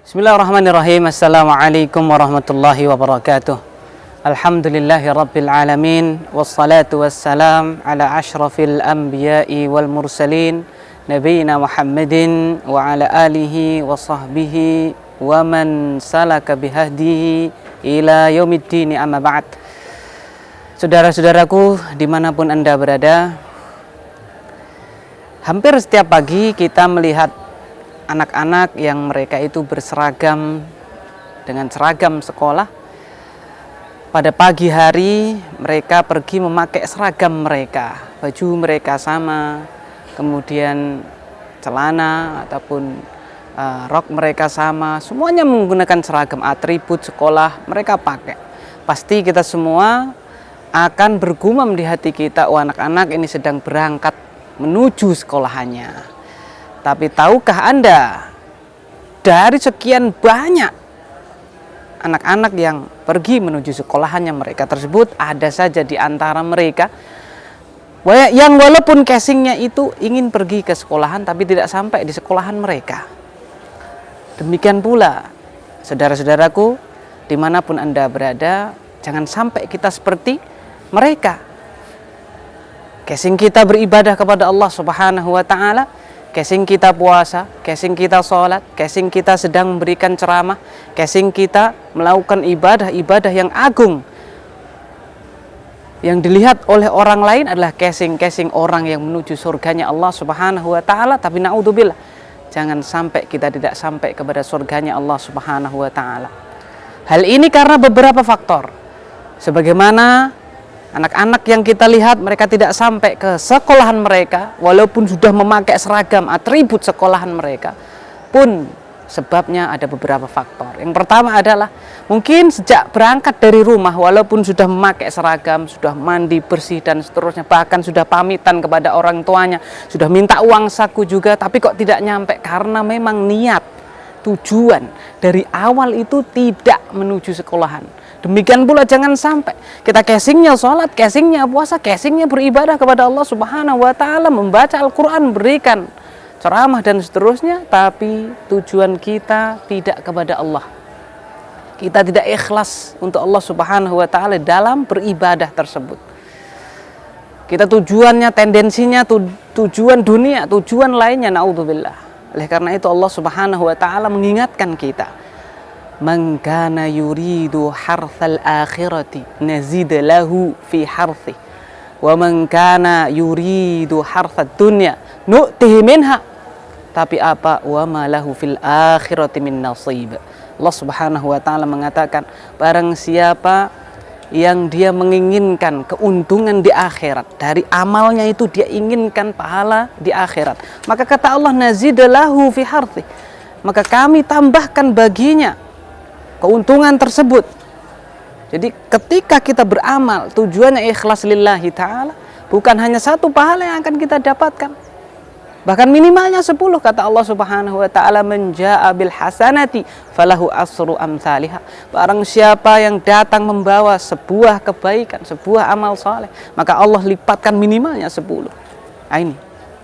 Bismillahirrahmanirrahim. Assalamualaikum warahmatullahi wabarakatuh. Alhamdulillahi rabbil alamin. Wassalatu wassalam ala ashrafil anbiya'i wal mursalin Nabiina Muhammadin wa ala alihi wa sahbihi wa man salaka bihadihi ila yaumiddini, amma ba'd. Saudara-saudaraku dimanapun Anda berada, hampir setiap pagi kita melihat anak-anak yang mereka itu berseragam dengan seragam sekolah. Pada pagi hari mereka pergi memakai seragam mereka, baju mereka sama, kemudian celana ataupun rok mereka sama, semuanya menggunakan seragam, atribut sekolah mereka pakai. Pasti kita semua akan bergumam di hati kita, oh anak-anak ini sedang berangkat menuju sekolahannya. Tapi tahukah Anda, dari sekian banyak anak-anak yang pergi menuju sekolahannya mereka tersebut, ada saja di antara mereka yang walaupun casingnya itu ingin pergi ke sekolahan tapi tidak sampai di sekolahan mereka. Demikian pula saudara-saudaraku dimanapun Anda berada, jangan sampai kita seperti mereka. Casing kita beribadah kepada Allah Subhanahu wa ta'ala, casing kita puasa, casing kita sholat, casing kita sedang memberikan ceramah, casing kita melakukan ibadah-ibadah yang agung. Yang dilihat oleh orang lain adalah casing orang yang menuju surganya Allah Subhanahu wa ta'ala. Tapi na'udzubillah, jangan sampai kita tidak sampai kepada surganya Allah Subhanahu wa ta'ala. Hal ini karena beberapa faktor. Sebagaimana anak-anak yang kita lihat mereka tidak sampai ke sekolahan mereka walaupun sudah memakai seragam atribut sekolahan mereka pun, sebabnya ada beberapa faktor. Yang pertama adalah mungkin sejak berangkat dari rumah walaupun sudah memakai seragam, sudah mandi bersih dan seterusnya, bahkan sudah pamitan kepada orang tuanya, sudah minta uang saku juga, tapi kok tidak nyampe karena memang niat tujuan dari awal itu tidak menuju sekolahan. Demikian pula jangan sampai kita casingnya sholat, casingnya puasa, casingnya beribadah kepada Allah Subhanahu wa ta'ala, membaca Al-Quran, berikan ceramah dan seterusnya, tapi tujuan kita tidak kepada Allah. Kita tidak ikhlas untuk Allah Subhanahu wa ta'ala dalam beribadah tersebut. Kita tujuannya, tendensinya tujuan dunia, tujuan lainnya, na'udzubillah. Oleh karena itu Allah Subhanahu wa ta'ala mengingatkan kita, man kana yuridu harthal akhirati nazid lahu fi harthi wa man kana yuridu harthad dunya nu'tihi minha, tapi apa, wa ma lahu fil akhirati min nasib. Allah Subhanahu wa ta'ala mengatakan, barang siapa yang dia menginginkan keuntungan di akhirat, dari amalnya itu dia inginkan pahala di akhirat, maka kata Allah, nazid lahu fi harthi, maka kami tambahkan baginya keuntungan tersebut. Jadi ketika kita beramal tujuannya ikhlas lillahi ta'ala, bukan hanya satu pahala yang akan kita dapatkan, bahkan minimalnya 10. Kata Allah Subhanahu wa ta'ala, man jaa'a bil hasanati falahu asru amsalihha, barang siapa yang datang membawa sebuah kebaikan, sebuah amal saleh, maka Allah lipatkan minimalnya 10. Nah ini.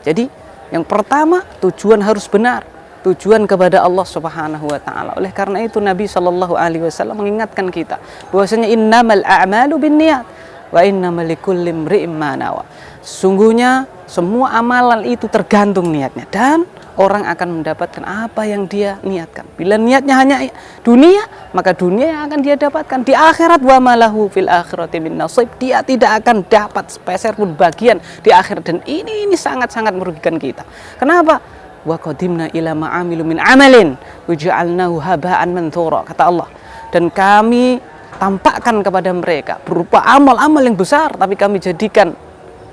Jadi yang pertama, tujuan harus benar, tujuan kepada Allah Subhanahu wa ta'ala. Oleh karena itu Nabi sallallahu alaihi wasallam mengingatkan kita bahwasanya innamal a'malu binniyat wa innamal likulli imri'in ma nawa. Sesungguhnya semua amalan itu tergantung niatnya, dan orang akan mendapatkan apa yang dia niatkan. Bila niatnya hanya dunia, maka dunia yang akan dia dapatkan di akhirat. Wa malahu fil akhirati min nasib, dia tidak akan dapat sepeser pun bagian di akhirat, dan ini sangat-sangat merugikan kita. Kenapa? Wa qadimna ila ma'amilu min amalin waja'alnahu haba'an manthura, kata Allah, dan kami tampakkan kepada mereka berupa amal-amal yang besar, tapi kami jadikan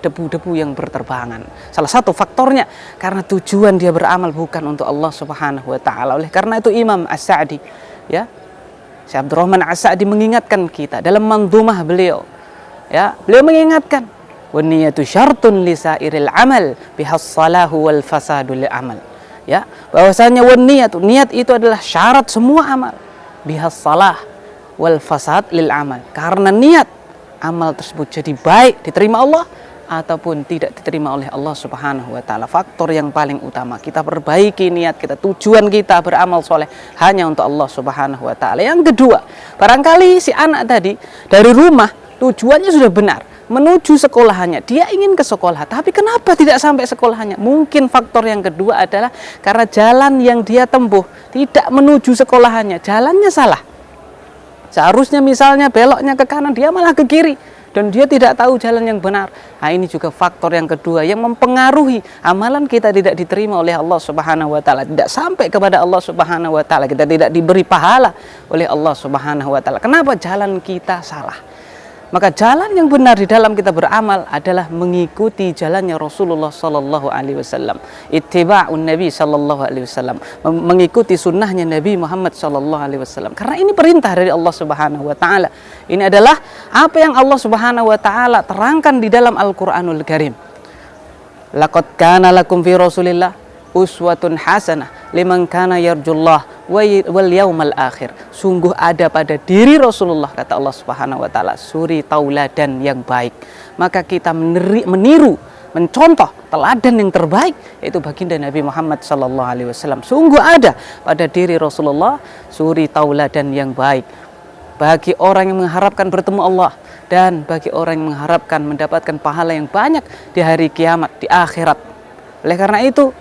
debu-debu yang berterbangan. Salah satu faktornya karena tujuan dia beramal bukan untuk Allah Subhanahu wa ta'ala. Oleh karena itu Imam As-Sa'di, ya, Syekh Abdurrahman As-Sa'di mengingatkan kita dalam mandhumah beliau, ya, beliau mengingatkan, wa niyatu syartun li sairil amal bihas salahu wal fasadu lil amal, ya, bahwasanya niat itu adalah syarat semua amal, bihas salah wal fasad lil amal, karena niat amal tersebut jadi baik, diterima Allah, ataupun tidak diterima oleh Allah Subhanahu wa taala. Faktor yang paling utama, kita perbaiki niat kita, tujuan kita beramal soleh hanya untuk Allah Subhanahu wa taala. Yang kedua, barangkali si anak tadi dari rumah tujuannya sudah benar, menuju sekolahannya, dia ingin ke sekolah, tapi kenapa tidak sampai sekolahannya? Mungkin faktor yang kedua adalah karena jalan yang dia tempuh tidak menuju sekolahannya, jalannya salah. Seharusnya misalnya beloknya ke kanan, dia malah ke kiri, dan dia tidak tahu jalan yang benar. Nah, ini juga faktor yang kedua yang mempengaruhi amalan kita tidak diterima oleh Allah Subhanahu wa taala, tidak sampai kepada Allah Subhanahu wa taala, kita tidak diberi pahala oleh Allah Subhanahu wa taala. Kenapa? Jalan kita salah. Maka jalan yang benar di dalam kita beramal adalah mengikuti jalannya Rasulullah Sallallahu Alaihi Wasallam. Ittiba'un Nabi Sallallahu Alaihi Wasallam, mengikuti sunnahnya Nabi Muhammad Sallallahu Alaihi Wasallam. Karena ini perintah dari Allah Subhanahu Wa Taala. Ini adalah apa yang Allah Subhanahu Wa Taala terangkan di dalam Al-Quranul Karim. Laqad kana lakum fi Rasulillah uswatun hasanah liman kana yarjullah wal yaumal akhir. Sungguh ada pada diri Rasulullah, kata Allah Subhanahu wa taala, suri tauladan yang baik. Maka kita meniru, mencontoh teladan yang terbaik, yaitu baginda Nabi Muhammad sallallahu alaihi wasallam. Sungguh ada pada diri Rasulullah suri tauladan yang baik bagi orang yang mengharapkan bertemu Allah dan bagi orang yang mengharapkan mendapatkan pahala yang banyak di hari kiamat, di akhirat. Oleh karena itu,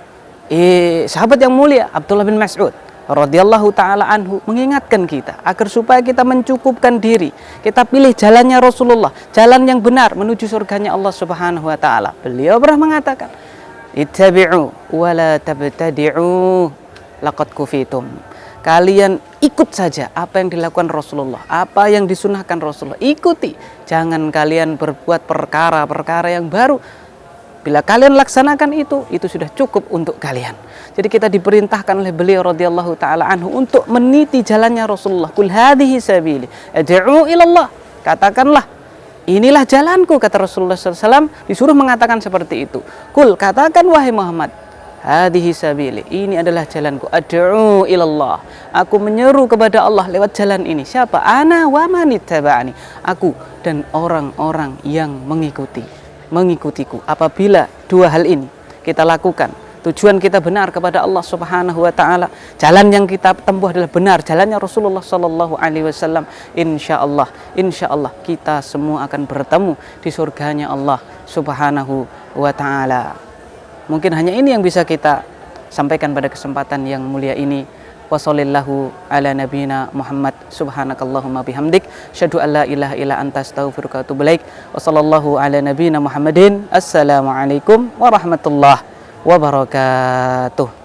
sahabat yang mulia Abdullah bin Mas'ud radhiyallahu taala anhu mengingatkan kita agar supaya kita mencukupkan diri, kita pilih jalannya Rasulullah, jalan yang benar menuju surganya Allah Subhanahu wa taala. Beliau pernah mengatakan, ittabi'u wa la tabtadi'u laqad kufitum. Kalian ikut saja apa yang dilakukan Rasulullah, apa yang disunahkan Rasulullah, ikuti. Jangan kalian berbuat perkara-perkara yang baru. Bila kalian laksanakan itu sudah cukup untuk kalian. Jadi kita diperintahkan oleh beliau radhiyallahu taala anhu untuk meniti jalannya Rasulullah. Qul hadhihi sabili ad'u ilallah. Katakanlah, inilah jalanku, kata Rasulullah SAW. Disuruh mengatakan seperti itu. Qul, katakan wahai Muhammad, hadhihi sabili, ini adalah jalanku, ad'u ilallah. Aku menyeru kepada Allah lewat jalan ini. Siapa? Ana wa manittaba'ani. Aku dan orang-orang yang mengikutiku. Apabila dua hal ini kita lakukan, tujuan kita benar kepada Allah Subhanahu wa taala, jalan yang kita tempuh adalah benar, jalannya Rasulullah sallallahu alaihi wasallam, insyaallah kita semua akan bertemu di surganya Allah Subhanahu wa taala. Mungkin hanya ini yang bisa kita sampaikan pada kesempatan yang mulia ini. Wassallallahu ala nabiyina Muhammad, subhanakallahumma bihamdik, syahadu an la ilaha illa anta astaghfiruka wa atubu ilaik. Wassallallahu ala nabiyina Muhammadin. Assalamualaikum warahmatullahi wabarakatuh.